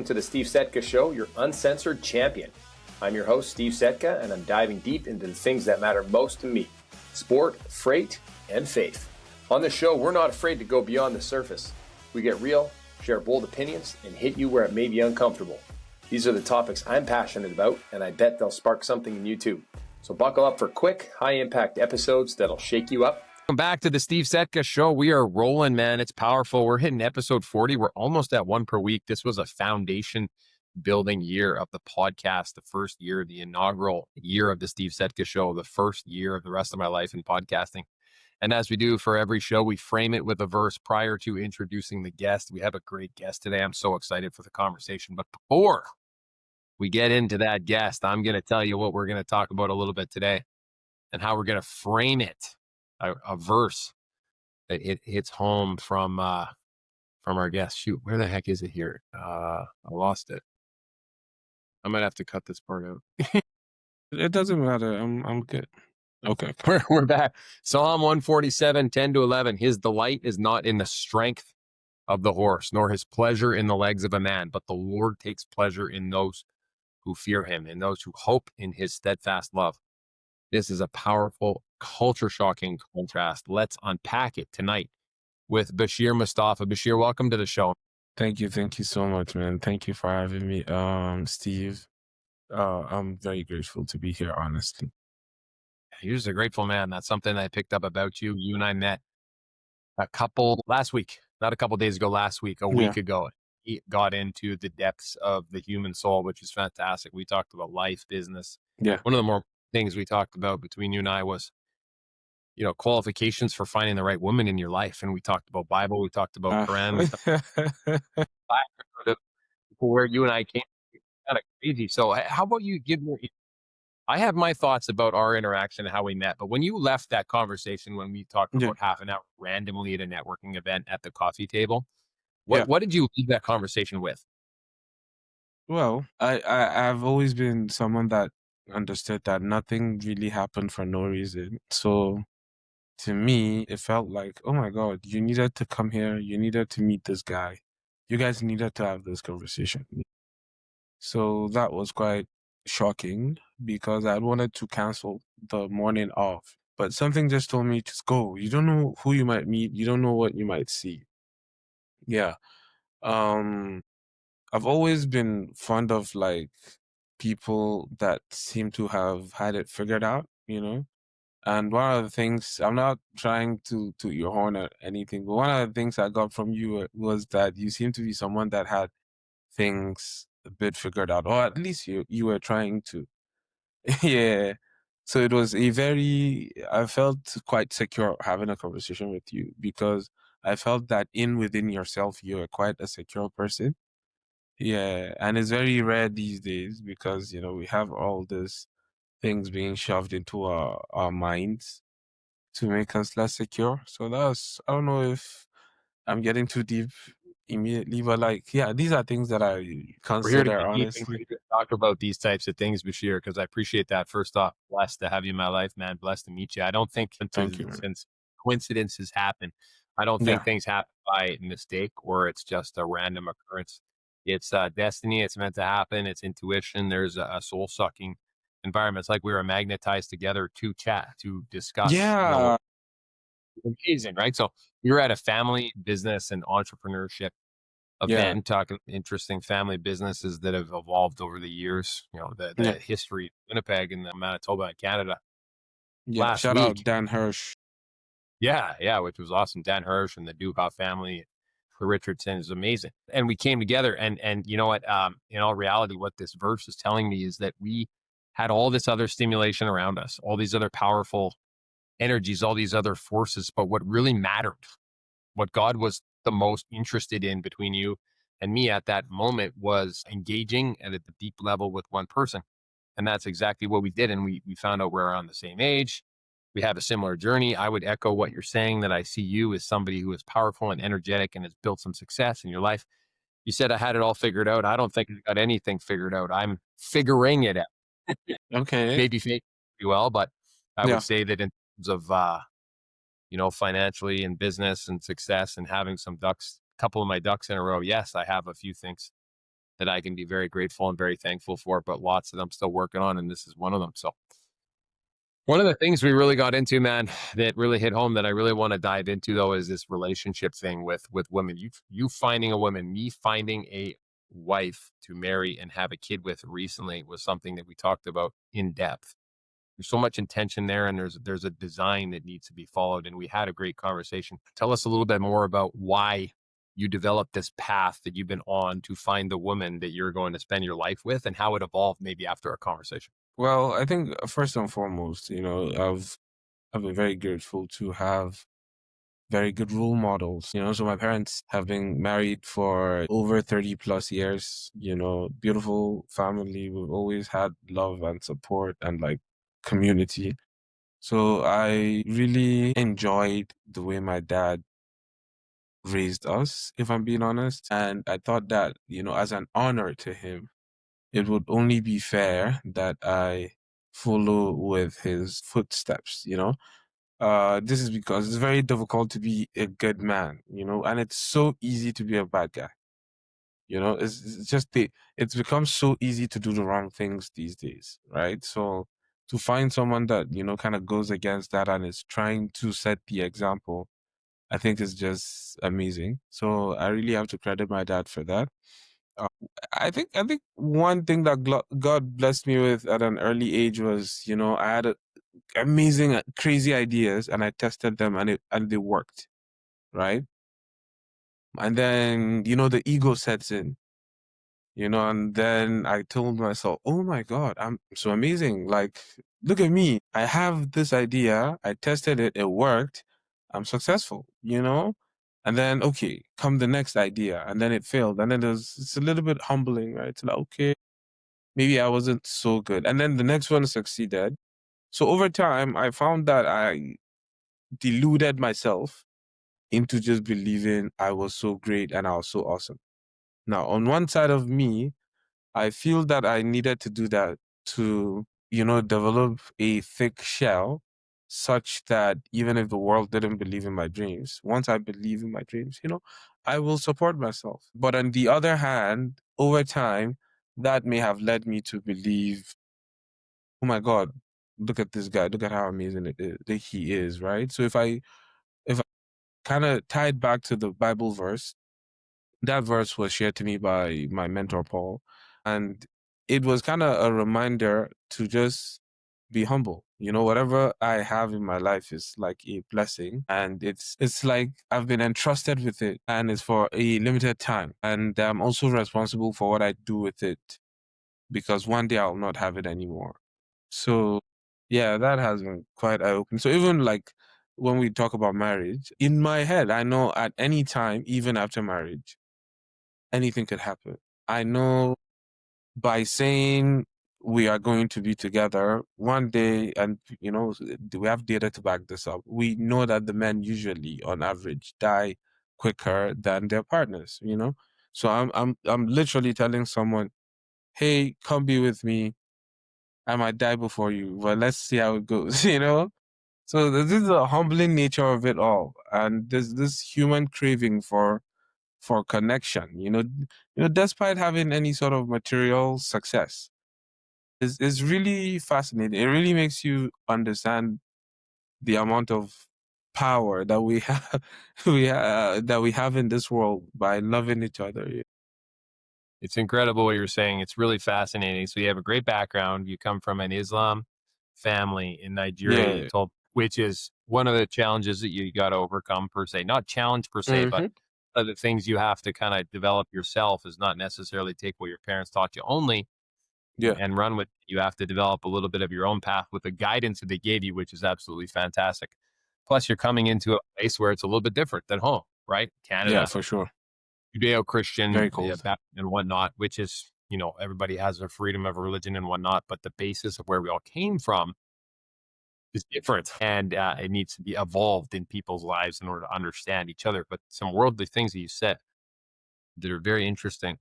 To the Steve Setka Show, your uncensored champion. I'm your host, Steve Setka, and I'm diving deep into the things that matter most to me: sport, freight, and faith. On the show, we're not afraid to go beyond the surface. We get real, share bold opinions, and hit you where it may be uncomfortable. These are the topics I'm passionate about, and I bet they'll spark something in you too. So buckle up for quick, high-impact episodes that'll shake you up. Welcome back to the Steve Setka Show. We are rolling, man. It's powerful. We're hitting episode 40. We're almost at one per week. This was a foundation building year of the podcast, the first year, the inaugural year of the Steve Setka Show, the first year of the rest of my life in podcasting. And as we do for every show, we frame it with a verse prior to introducing the guest. We have a great guest today. I'm so excited for the conversation. But before we get into that guest, I'm going to tell you what we're going to talk about a little bit today and how we're going to frame it. A verse that it hits home from our guest. Shoot, where the heck is it here? I lost it. I might have to cut this part out. It doesn't matter. I'm good. Okay. We're back. Psalm 147, 10-11. His delight is not in the strength of the horse, nor his pleasure in the legs of a man, but the Lord takes pleasure in those who fear him, in those who hope in his steadfast love. This is a powerful, culture-shocking contrast. Let's unpack it tonight with Bashir Mostafa. Bashir, welcome to the show. Thank you so much, man. Thank you for having me, Steve. I'm very grateful to be here, honestly. You're just a grateful man. That's something I picked up about you. You and I met last week, not a couple days ago, last week, a week ago. He got into the depths of the human soul, which is fantastic. We talked about life, business. Yeah. One of the more things we talked about between you and I was, qualifications for finding the right woman in your life. And we talked about Bible, we talked about Quran, we talked about where you and I came. Kind of crazy. So how about you give me, I have my thoughts about our interaction and how we met, but when you left that conversation, when we talked about half an hour randomly at a networking event at the coffee table, what did you leave that conversation with? Well, I've always been someone that understood that nothing really happened for no reason. So to me, it felt like, oh my God, you needed to come here. You needed to meet this guy. You guys needed to have this conversation. So that was quite shocking because I wanted to cancel the morning off. But something just told me, just go. You don't know who you might meet. You don't know what you might see. Yeah. I've always been fond of like people that seem to have had it figured out, And one of the things, I'm not trying to toot your horn or anything, but one of the things I got from you was that you seem to be someone that had things a bit figured out, or at least you were trying to. Yeah. So it was I felt quite secure having a conversation with you because I felt that within yourself, you are quite a secure person. Yeah. And it's very rare these days because, we have all these things being shoved into our minds to make us less secure. So I don't know if I'm getting too deep immediately, but these are things that I consider, honestly. We're here to talk about these types of things, Bashir, because I appreciate that. First off, blessed to have you in my life, man. Blessed to meet you. I don't think since coincidences happen, I don't think things happen by mistake or it's just a random occurrence. It's destiny. It's meant to happen. It's intuition. There's a soul-sucking environment. It's like we were magnetized together to chat, to discuss. Yeah. Amazing, right? So you're at a family business and entrepreneurship event, talking interesting family businesses that have evolved over the years. The history of Winnipeg and Manitoba and Canada. Yeah, shout out Dan Hirsch. Yeah, which was awesome. Dan Hirsch and the Duha family for Richardson is amazing. And we came together and you know what? In all reality, what this verse is telling me is that we had all this other stimulation around us, all these other powerful energies, all these other forces. But what really mattered, what God was the most interested in between you and me at that moment was engaging at a deep level with one person. And that's exactly what we did. And we found out we're around the same age. We have a similar journey. I would echo what you're saying, that I see you as somebody who is powerful and energetic and has built some success in your life. You said I had it all figured out. I don't think I got anything figured out. I'm figuring it out. Okay. Maybe fake pretty well, but I would say that in terms of, financially and business and success and having a couple of my ducks in a row, yes, I have a few things that I can be very grateful and very thankful for, but lots that I'm still working on, and this is one of them. So one of the things we really got into, man, that really hit home that I really want to dive into though is this relationship thing with women. You finding a woman, me finding a wife to marry and have a kid with recently was something that we talked about in depth. There's so much intention there, and there's a design that needs to be followed, and we had a great conversation. Tell us a little bit more about why you developed this path that you've been on to find the woman that you're going to spend your life with, and how it evolved maybe after a conversation. Well, I think first and foremost, I've been very grateful to have very good role models. So my parents have been married for over 30 plus years, beautiful family. We've always had love and support and like community. So I really enjoyed the way my dad raised us, if I'm being honest. And I thought that, as an honor to him, it would only be fair that I follow with his footsteps, this is because it's very difficult to be a good man, and it's so easy to be a bad guy. It's just it's become so easy to do the wrong things these days, right? So to find someone that, kind of goes against that and is trying to set the example, I think is just amazing. So I really have to credit my dad for that. Uh, I think one thing that God blessed me with at an early age was, I had amazing, crazy ideas, and I tested them, and they worked, right? And then the ego sets in, and then I told myself, "Oh my God, I'm so amazing! Like, look at me! I have this idea. I tested it. It worked. I'm successful." And then okay, come the next idea, and then it failed, and then it's a little bit humbling, right? It's like, okay, maybe I wasn't so good, and then the next one succeeded. So over time, I found that I deluded myself into just believing I was so great and I was so awesome. Now, on one side of me, I feel that I needed to do that to, develop a thick shell such that even if the world didn't believe in my dreams, once I believe in my dreams, I will support myself. But on the other hand, over time, that may have led me to believe, oh my God, look at this guy, look at how amazing that he is, right? So if I kind of tied back to the Bible verse, that verse was shared to me by my mentor, Paul. And it was kind of a reminder to just be humble. Whatever I have in my life is like a blessing. And it's like I've been entrusted with it, and it's for a limited time. And I'm also responsible for what I do with it, because one day I'll not have it anymore. So yeah, that has been quite eye-opening. So even like when we talk about marriage, in my head, I know at any time, even after marriage, anything could happen. I know by saying we are going to be together one day, and we have data to back this up. We know that the men usually, on average, die quicker than their partners. So I'm literally telling someone, "Hey, come be with me. I might die before you, but let's see how it goes." So this is the humbling nature of it all, and there's this human craving for connection. Despite having any sort of material success, is really fascinating. It really makes you understand the amount of power that we have, that we have in this world by loving each other. It's incredible what you're saying. It's really fascinating. So you have a great background. You come from an Islam family in Nigeria, you Yeah. told, which is one of the challenges that you got to overcome per se. Not challenge per se, but Hmm. the things you have to kind of develop yourself is not necessarily take what your parents taught you only Yeah. and run with. You have to develop a little bit of your own path with the guidance that they gave you, which is absolutely fantastic. Plus, you're coming into a place where it's a little bit different than home, right? Yeah, Canada, for sure. Judeo-Christian, Very cold. and whatnot, which is, everybody has their freedom of religion and whatnot, but the basis of where we all came from is different, and it needs to be evolved in people's lives in order to understand each other. But some worldly things that you said that are very interesting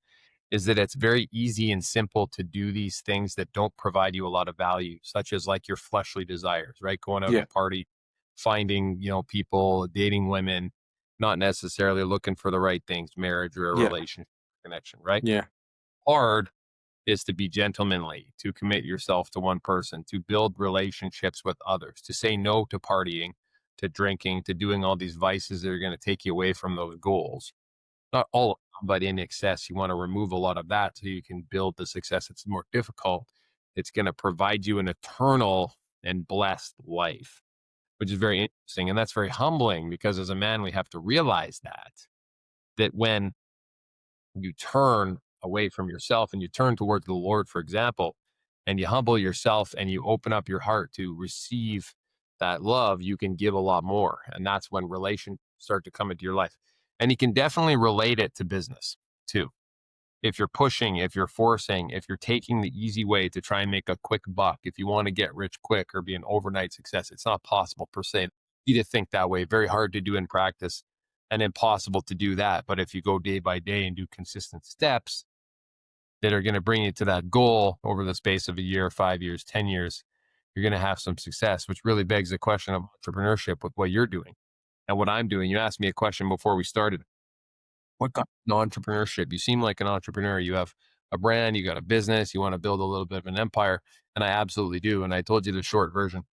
is that it's very easy and simple to do these things that don't provide you a lot of value, such as like your fleshly desires, right? Going out Yeah. and party, finding, people, dating women, not necessarily looking for the right things, marriage or a Yeah. relationship connection, right? Yeah. hard is to be gentlemanly, to commit yourself to one person, to build relationships with others, to say no to partying, to drinking, to doing all these vices that are going to take you away from those goals. Not all of them, but in excess, you want to remove a lot of that so you can build the success that's more difficult. It's going to provide you an eternal and blessed life, which is very interesting. And that's very humbling because as a man, we have to realize that when you turn away from yourself and you turn towards the Lord, for example, and you humble yourself and you open up your heart to receive that love, you can give a lot more. And that's when relations start to come into your life. And you can definitely relate it to business too. If you're pushing, if you're forcing, if you're taking the easy way to try and make a quick buck, if you want to get rich quick or be an overnight success, it's not possible per se. You need to think that way. Very hard to do in practice and impossible to do that. But if you go day by day and do consistent steps that are going to bring you to that goal over the space of a year, 5 years, 10 years, you're going to have some success, which really begs the question of entrepreneurship with what you're doing and what I'm doing. You asked me a question before we started. What got into entrepreneurship? You seem like an entrepreneur. You have a brand, you got a business, you want to build a little bit of an empire. And I absolutely do. And I told you the short version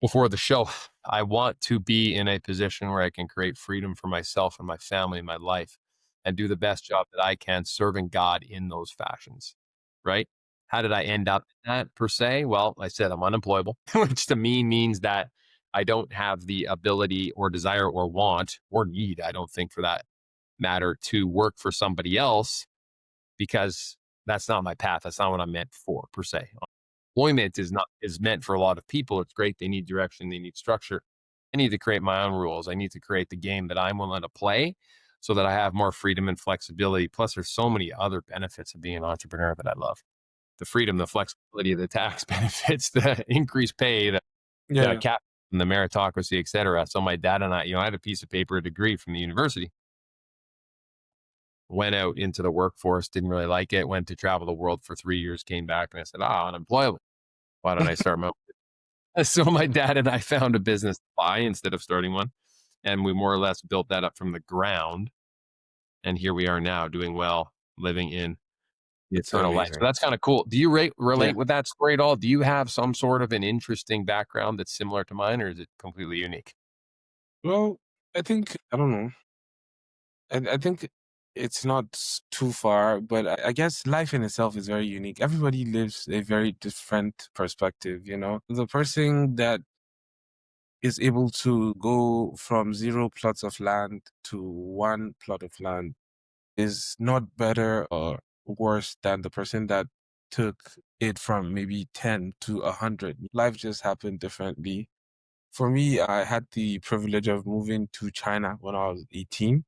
before the show. I want to be in a position where I can create freedom for myself and my family and my life and do the best job that I can serving God in those fashions. Right? How did I end up in that per se? Well, I said I'm unemployable, which to me means that I don't have the ability or desire or want or need, I don't think for that matter, to work for somebody else because that's not my path. That's not what I'm meant for per se. Employment is meant for a lot of people. It's great. They need direction. They need structure. I need to create my own rules. I need to create the game that I'm willing to play so that I have more freedom and flexibility. Plus, there's so many other benefits of being an entrepreneur that I love. The freedom, the flexibility, the tax benefits, the increased pay, the Yeah. cap, the meritocracy, et cetera. So my dad and I, I had a piece of paper, a degree from the university, went out into the workforce, didn't really like it, went to travel the world for 3 years, came back, and I said, unemployable. Why don't I start my own? So my dad and I found a business to buy instead of starting one. And we more or less built that up from the ground. And here we are now doing well, living in the It's eternal life. So amazing. that's kind of cool. Do you Yeah. relate with that story at all? Do you have some sort of an interesting background that's similar to mine, or is it completely unique? Well, I don't know. I think it's not too far, but I guess life in itself is very unique. Everybody lives a very different perspective, you know? The person that is able to go from 0 plots of land to 1 plot of land is not better or worse than the person that took it from maybe 10 to 100. Life just happened differently. For me, I had the privilege of moving to China when I was 18.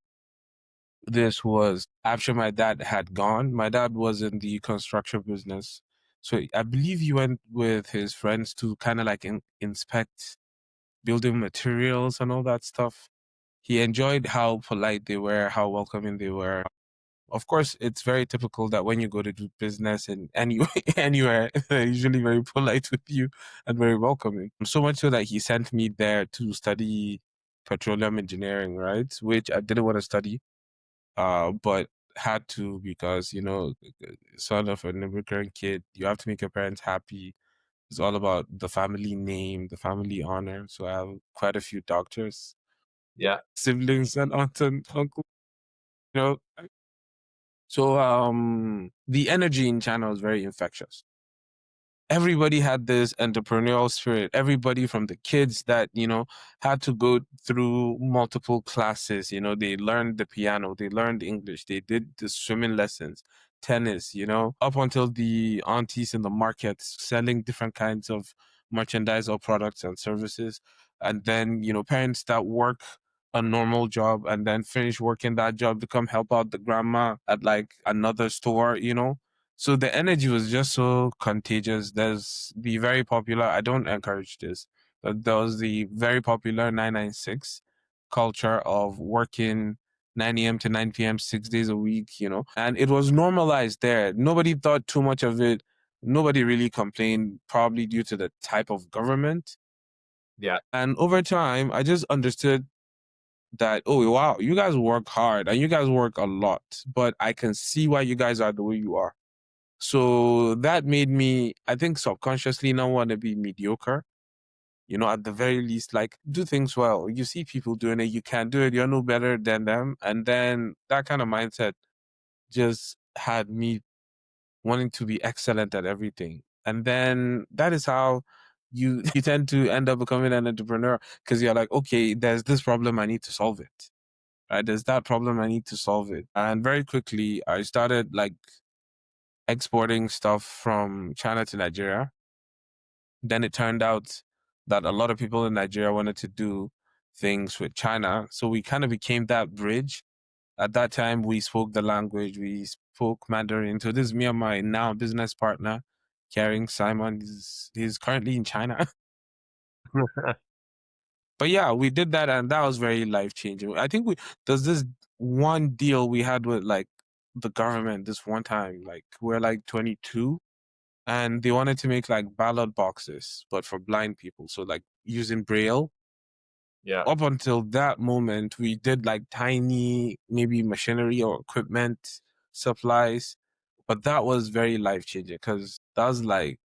This was after my dad had gone. My dad was in the construction business. So I believe he went with his friends to kind of like inspect building materials and all that stuff. He enjoyed how polite they were, how welcoming they were. Of course, it's very typical that when you go to do business in anywhere, they're usually very polite with you and very welcoming. So much so that he sent me there to study petroleum engineering, right? Which I didn't want to study, but had to because, son of an immigrant kid, you have to make your parents happy. It's all about the family name, the family honor. So I have quite a few doctors, Yeah. siblings, and aunts and uncles. You know, so the energy in China was very infectious. Everybody had this entrepreneurial spirit. Everybody from the kids that, had to go through multiple classes. They learned the piano, they learned English, they did the swimming lessons, tennis, up until the aunties in the markets selling different kinds of merchandise or products and services. And then, parents that work a normal job and then finish working that job to come help out the grandma at like another store. So the energy was just so contagious. There's the very popular, I don't encourage this, but there was the very popular 996 culture of working 9 a.m. to 9 p.m., 6 days a week, and it was normalized there. Nobody thought too much of it. Nobody really complained, probably due to the type of government. Yeah. And over time, I just understood that, oh, wow, you guys work hard and you guys work a lot, but I can see why you guys are the way you are. So that made me, I think, subconsciously not want to be mediocre. At the very least, like, do things well. You see people doing it, you can't do it, you're no better than them. And then that kind of mindset just had me wanting to be excellent at everything. And then that is how you tend to end up becoming an entrepreneur, because you're like, okay, there's this problem, I need to solve it. Right? There's that problem, I need to solve it. And very quickly, I started like exporting stuff from China to Nigeria. Then it turned out that a lot of people in Nigeria wanted to do things with China. So we kind of became that bridge. At that time, we spoke the language, we spoke Mandarin. So this is me and my now business partner, Caring Simon. He's currently in China. But yeah, we did that, and that was very life-changing. I think there's this one deal we had with like the government this one time. Like, we're like 22, and they wanted to make like ballot boxes, but for blind people. So like using Braille. Yeah. Up until that moment, we did like tiny, maybe machinery or equipment, supplies. But that was very life-changing, because that was like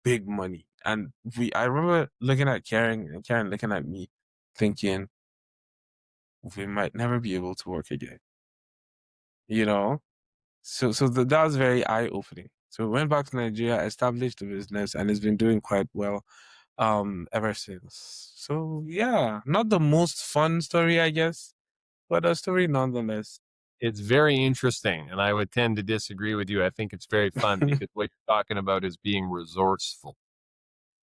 big money. And I remember looking at Karen, and Karen looking at me, thinking, we might never be able to work again. So that was very eye-opening. So we went back to Nigeria, established the business, and it's been doing quite well ever since. So yeah, not the most fun story, I guess, but a story nonetheless. It's very interesting, and I would tend to disagree with you. I think it's very fun because what you're talking about is being resourceful.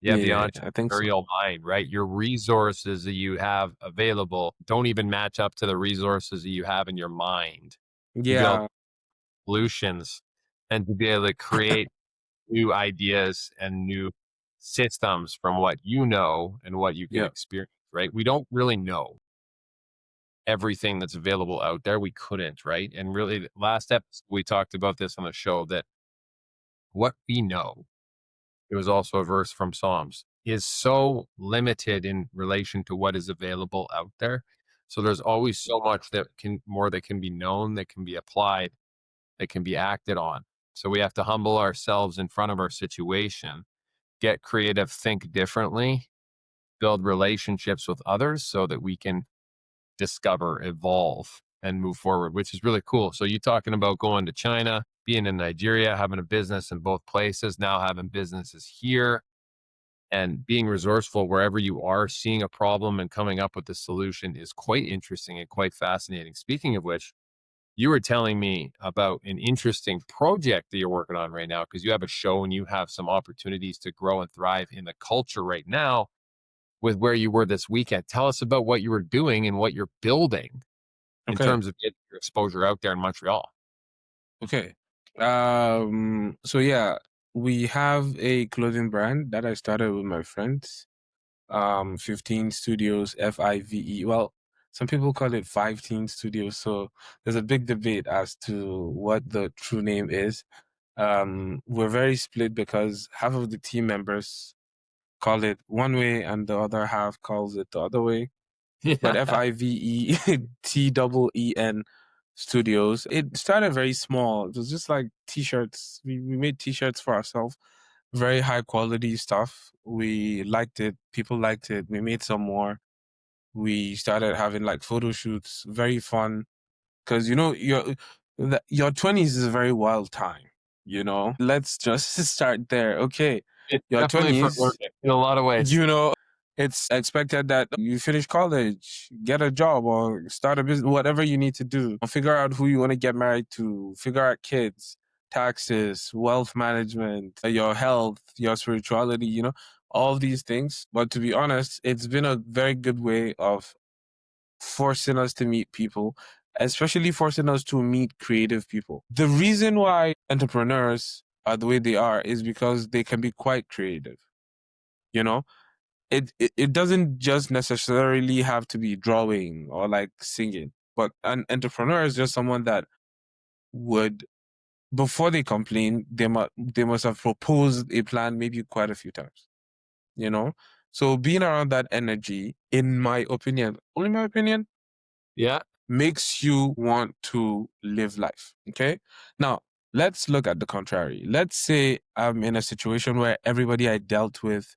You have the Yeah, I think so. entrepreneurial mind, right? Your resources that you have available don't even match up to the resources that you have in your mind to build Yeah, solutions and to be able to create new ideas and new systems from what you know and what you can yeah, experience, right? We don't really know everything that's available out there. We couldn't, right? And really, last episode, we talked about this on the show that what we know, it was also a verse from Psalms, is so limited in relation to what is available out there. So there's always so much that can be known, that can be applied, that can be acted on. So we have to humble ourselves in front of our situation, get creative, think differently, build relationships with others so that we can discover, evolve, and move forward, which is really cool. So you talking about going to China, being in Nigeria, having a business in both places, now having businesses here, and being resourceful wherever you are, seeing a problem and coming up with a solution is quite interesting and quite fascinating. Speaking of which, you were telling me about an interesting project that you're working on right now, because you have a show and you have some opportunities to grow and thrive in the culture right now with where you were this weekend. Tell us about what you were doing and what you're building in okay, terms of getting your exposure out there in Montreal. okay. So yeah, we have a clothing brand that I started with my friends. 15 Studios, FIVE. Well, some people call it 15 Studios. So there's a big debate as to what the true name is. We're very split because half of the team members call it one way and the other half calls it the other way. But FIVETEEN Studios, it started very small. It was just like t-shirts. We made t-shirts for ourselves, very high quality stuff. We liked it. People liked it. We made some more. We started having like photo shoots, very fun. Because, your 20s is a very wild time. Let's just start there. Okay. It's Your definitely for 20s, in a lot of ways. it's expected that you finish college, get a job, or start a business, whatever you need to do. Figure out who you want to get married to, figure out kids, taxes, wealth management, your health, your spirituality, all these things. But to be honest, it's been a very good way of forcing us to meet people, especially forcing us to meet creative people. The reason why entrepreneurs are the way they are is because they can be quite creative. You know, it doesn't just necessarily have to be drawing or like singing, but an entrepreneur is just someone that would, before they complain, they must have proposed a plan maybe quite a few times. You know, so being around that energy, in my opinion, only my opinion, Yeah. makes you want to live life. Okay, now let's look at the contrary. Let's say I'm in a situation where everybody I dealt with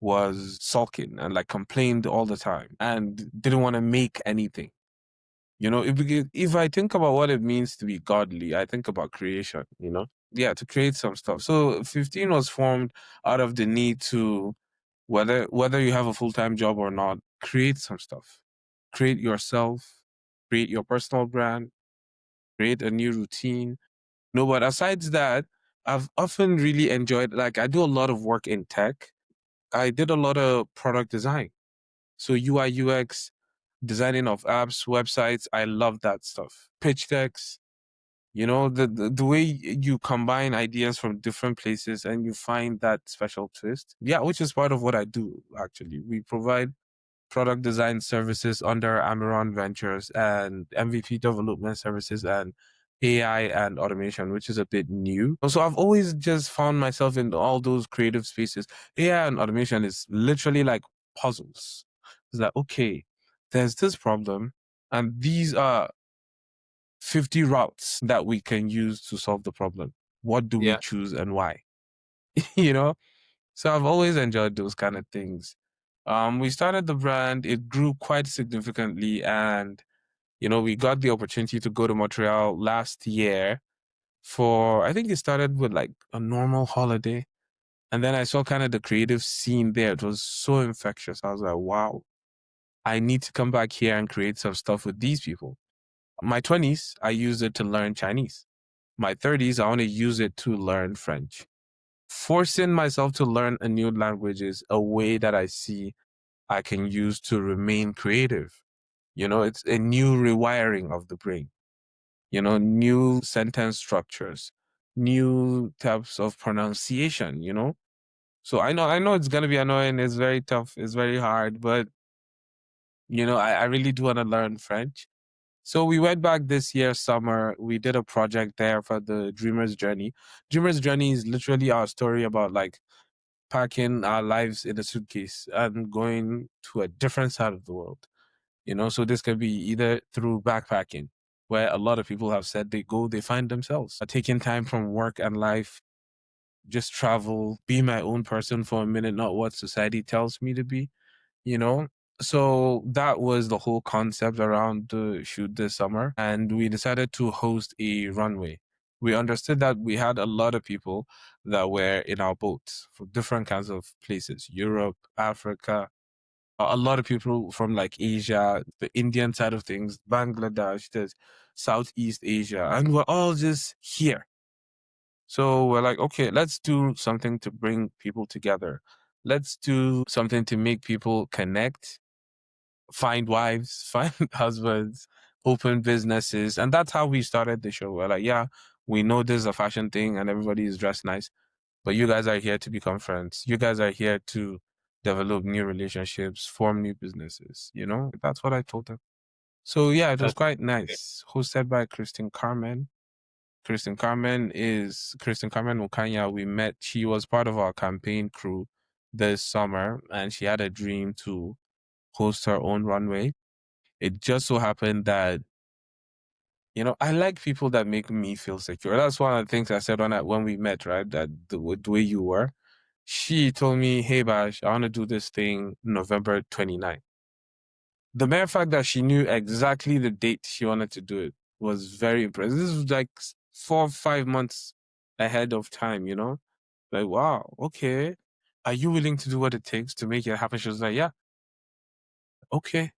was sulking and like complained all the time and didn't want to make anything. If I think about what it means to be godly, I think about creation, Yeah, to create some stuff. So 15 was formed out of the need to, whether you have a full-time job or not, create some stuff. Create yourself, create your personal brand, create a new routine. No, but aside that, I've often really enjoyed, like, I do a lot of work in tech. I did a lot of product design. So UI, UX, designing of apps, websites, I love that stuff. Pitch decks, the way you combine ideas from different places and you find that special twist. Yeah, which is part of what I do, actually. We provide product design services under Amaron Ventures and MVP development services and AI and automation, which is a bit new. So I've always just found myself in all those creative spaces. AI and automation is literally like puzzles. It's like, okay, there's this problem, and these are 50 routes that we can use to solve the problem. What do we choose and why? you know? So I've always enjoyed those kind of things. We started the brand, it grew quite significantly, and we got the opportunity to go to Montreal last year I think it started with like a normal holiday. And then I saw kind of the creative scene there. It was so infectious. I was like, wow, I need to come back here and create some stuff with these people. My 20s, I used it to learn Chinese. My 30s, I want to use it to learn French. Forcing myself to learn a new language is a way that I see I can use to remain creative. It's a new rewiring of the brain, new sentence structures, new types of pronunciation, So I know it's going to be annoying. It's very tough. It's very hard, but I really do want to learn French. So we went back this year, summer. We did a project there for the Dreamer's Journey. Dreamer's Journey is literally our story about like packing our lives in a suitcase and going to a different side of the world. So this can be either through backpacking, where a lot of people have said they find themselves taking time from work and life, just travel, be my own person for a minute, not what society tells me to be, you know? So that was the whole concept around the shoot this summer. And we decided to host a runway. We understood that we had a lot of people that were in our boats from different kinds of places, Europe, Africa, a lot of people from like Asia, the Indian side of things, Bangladesh, there's Southeast Asia, and we're all just here. So we're like, okay, let's do something to bring people together. Let's do something to make people connect, find wives, find husbands, open businesses. And that's how we started the show. We're like, yeah, we know this is a fashion thing and everybody is dressed nice, but you guys are here to become friends. You guys are here to develop new relationships, form new businesses. That's what I told them. So yeah, it was quite nice. Hosted by Kristen Carmen. Kristen Carmen Mukanya. We met. She was part of our campaign crew this summer, and she had a dream to host her own runway. It just so happened that, I like people that make me feel secure. That's one of the things I said when we met, right? That the way you were. She told me, hey, Bash, I want to do this thing November 29th. The mere fact that she knew exactly the date she wanted to do it was very impressive. This was like 4 or 5 months ahead of time, Like, wow, okay. Are you willing to do what it takes to make it happen? She was like, yeah, okay,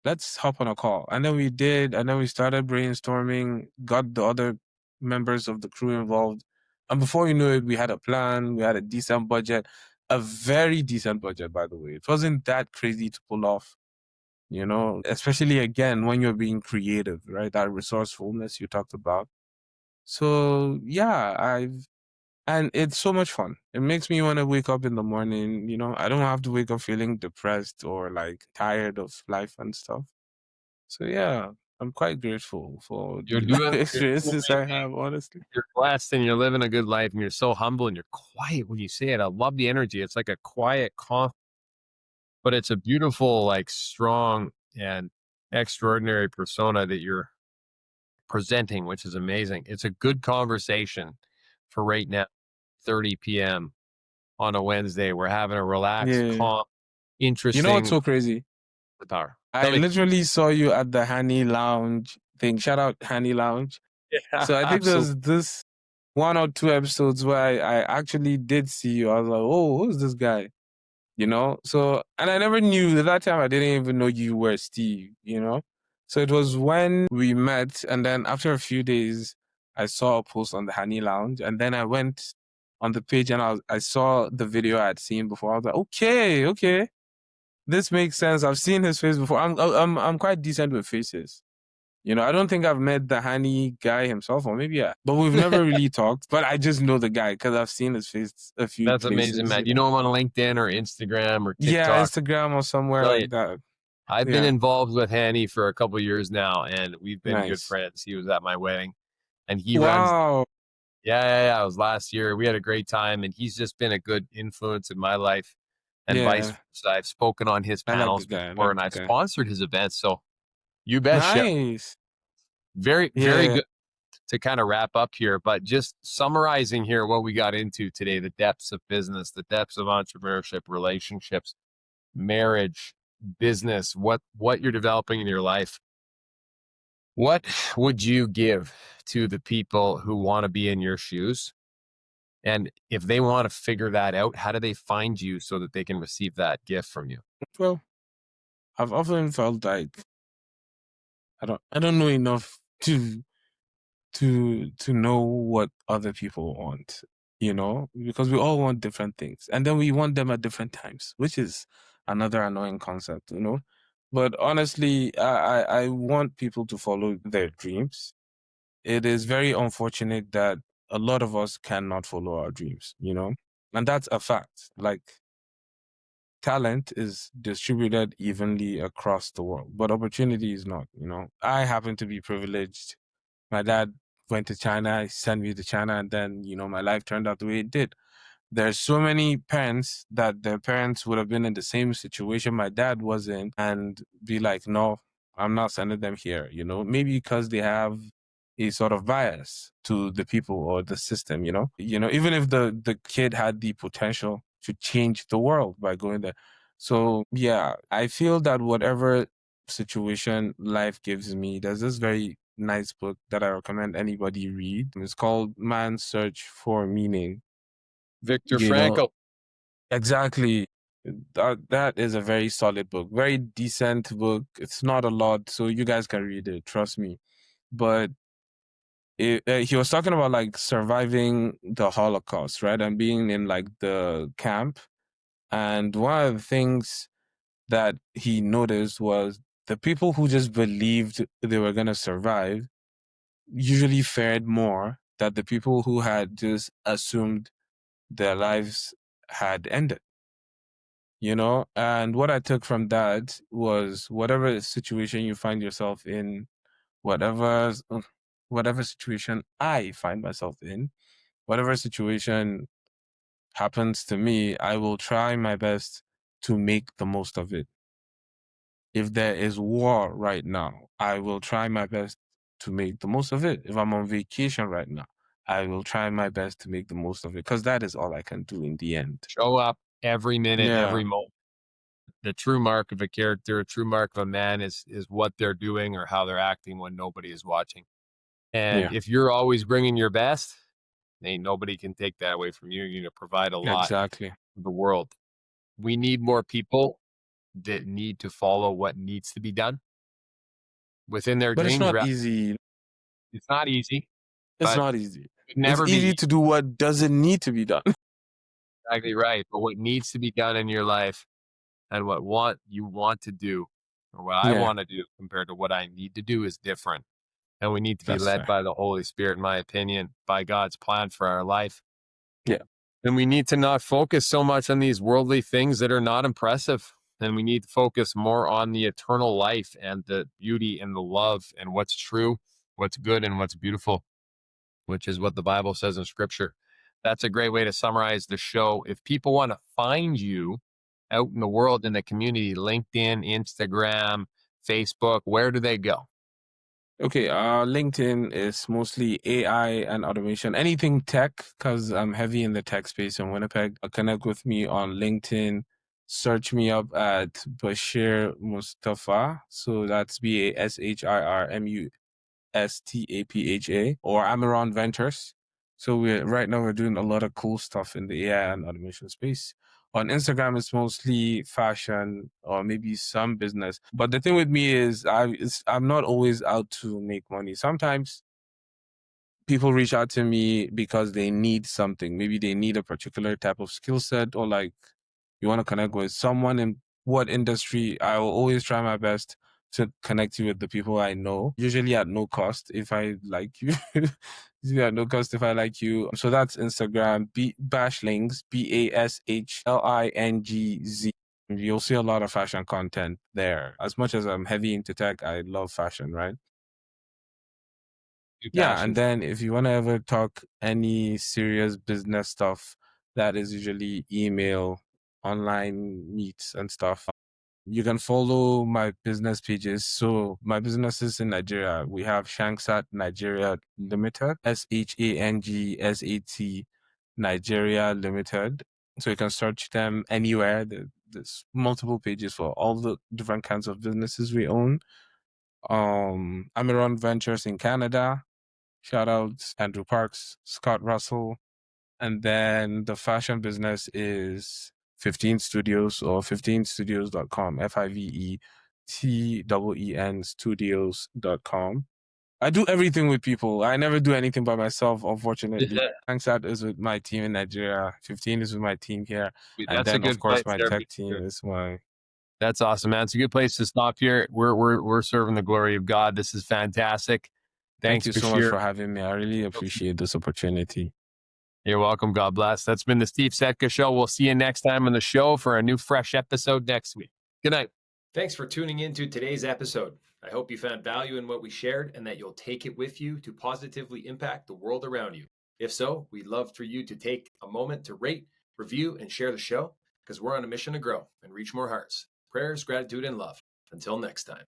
let's hop on a call. And then we did, and then we started brainstorming, got the other members of the crew involved. And before you knew it, we had a plan, we had a decent budget, a very decent budget, by the way. It wasn't that crazy to pull off, especially again, when you're being creative, right? That resourcefulness you talked about. So yeah, and it's so much fun. It makes me want to wake up in the morning, I don't have to wake up feeling depressed or like tired of life and stuff. So yeah, I'm quite grateful for You're the doing experiences I have, honestly. You're blessed and you're living a good life and you're so humble and you're quiet when you say it. I love the energy. It's like a quiet calm, but it's a beautiful, like strong and extraordinary persona that you're presenting, which is amazing. It's a good conversation for right now, 30 p.m. on a Wednesday. We're having a relaxed, Yeah. calm, You know what's interesting so crazy? power. I Tell me. literally saw you at the Honey Lounge thing. Shout out Honey Lounge. Yeah, So I think absolutely. there's this 1 or 2 episodes where I actually did see you. I was like, oh, who's this guy? You know? So, and I never knew at that time, I didn't even know you were Steve, you know? So it was when we met, and then after a few days, I saw a post on the Honey Lounge, and then I went on the page and I saw the video I had seen before. I was like, okay, this makes sense. I've seen his face before. I'm quite decent with faces. You know, I don't think I've met the Honey guy himself, or maybe yeah, but we've never really talked. But I just know the guy because I've seen his face a few That's places. amazing, man. You know him on LinkedIn or Instagram or Yeah, TikTok. Instagram or somewhere like that. I've been involved with Hanny for a couple of years now, and we've been good Nice. friends. He was at my wedding, and he runs. Wow. Yeah. It was last year. We had a great time, and he's just been a good influence in my life, and vice Yeah. versa. I've spoken on his I like panels the guy. before, and I've sponsored his events. So you bet, Nice. very Yeah. good to kind of wrap up here. But just summarizing here what we got into today: the depths of business, the depths of entrepreneurship, relationships, marriage, business, what you're developing in your life. What would you give to the people who want to be in your shoes? And if they want to figure that out, how do they find you so that they can receive that gift from you? Well, I've often felt like I don't know enough to know what other people want, you know, because we all want different things, and then we want them at different times, which is another annoying concept, you know. But honestly, I want people to follow their dreams. It is very unfortunate that a lot of us cannot follow our dreams, you know, and that's a fact. Like, talent is distributed evenly across the world, but opportunity is not, you know. I happen to be privileged. My dad went to China, he sent me to China, and then, you know, my life turned out the way it did. There's so many parents that their parents would have been in the same situation my dad was in and be like, no, I'm not sending them here, you know, maybe because they have a sort of bias to the people or the system, you know, even if the kid had the potential to change the world by going there. So yeah, I feel that whatever situation life gives me, there's this very nice book that I recommend anybody read. It's called Man's Search for Meaning. Viktor You know, Frankl. exactly. That is a very solid book, very decent book. It's not a lot, so you guys can read it, trust me. But he was talking about like surviving the Holocaust, right? And being in like the camp. And one of the things that he noticed was the people who just believed they were going to survive usually fared more than the people who had just assumed their lives had ended, you know? And what I took from that was whatever situation you find yourself in, whatever situation I find myself in, whatever situation happens to me, I will try my best to make the most of it. If there is war right now, I will try my best to make the most of it. If I'm on vacation right now, I will try my best to make the most of it because that is all I can do in the end. Show up every minute, Yeah. every moment. The true mark of a character, a true mark of a man is what they're doing or how they're acting when nobody is watching. And if you're always bringing your best, ain't nobody can take that away from you. You're going to provide a lot Exactly. for the world. We need more people that need to follow what needs to be done within their But it's dreams. not easy. It's not easy. It's but not easy. it would never It's be easy to do what doesn't need to be done. exactly right. But what needs to be done in your life and what you want to do or what I Yeah. want to do compared to what I need to do is different. And we need to be That's led fair. by the Holy Spirit, in my opinion, by God's plan for our life. Yeah. And we need to not focus so much on these worldly things that are not impressive. And we need to focus more on the eternal life and the beauty and the love and what's true, what's good, and what's beautiful, which is what the Bible says in Scripture. That's a great way to summarize the show. If people want to find you out in the world, in the community, LinkedIn, Instagram, Facebook, where do they go? Okay, LinkedIn is mostly AI and automation, anything tech, because I'm heavy in the tech space in Winnipeg. Connect with me on LinkedIn. Search me up at Bashir Mostafa. So that's BASHIRMUSTAPHA, or Amaron Ventures. So right now we're doing a lot of cool stuff in the AI and automation space. On Instagram, it's mostly fashion or maybe some business. But the thing with me is I'm not always out to make money. Sometimes people reach out to me because they need something. Maybe they need a particular type of skill set, or like you want to connect with someone in what industry. I will always try my best to connect you with the people I know, usually at no cost if I like you. Usually at no cost if I like you. So that's Instagram, Bashlings, BASHLINGZ. You'll see a lot of fashion content there. As much as I'm heavy into tech, I love fashion, right? Yeah, and then if you want to ever talk any serious business stuff, that is usually email, online meets and stuff. You can follow my business pages. So my businesses in Nigeria, we have Shanksat Nigeria Limited, SHANGSAT Nigeria Limited. So you can search them anywhere. There's multiple pages for all the different kinds of businesses we own. Amaron Ventures in Canada. Shout out Andrew Parks, Scott Russell. And then the fashion business is 15 Studios or 15studios.com, FIVETEEN studios.com. I do everything with people. I never do anything by myself, unfortunately. Shanksat is with my team in Nigeria. 15 is with my team here. And then, of course, my tech team is my... That's awesome, man. It's a good place to stop here. We're serving the glory of God. This is fantastic. Thank you so much for having me. I really appreciate this opportunity. You're welcome. God bless. That's been the Steve Setka Show. We'll see you next time on the show for a new fresh episode next week. Good night. Thanks for tuning in to today's episode. I hope you found value in what we shared and that you'll take it with you to positively impact the world around you. If so, we'd love for you to take a moment to rate, review, and share the show, because we're on a mission to grow and reach more hearts. Prayers, gratitude, and love. Until next time.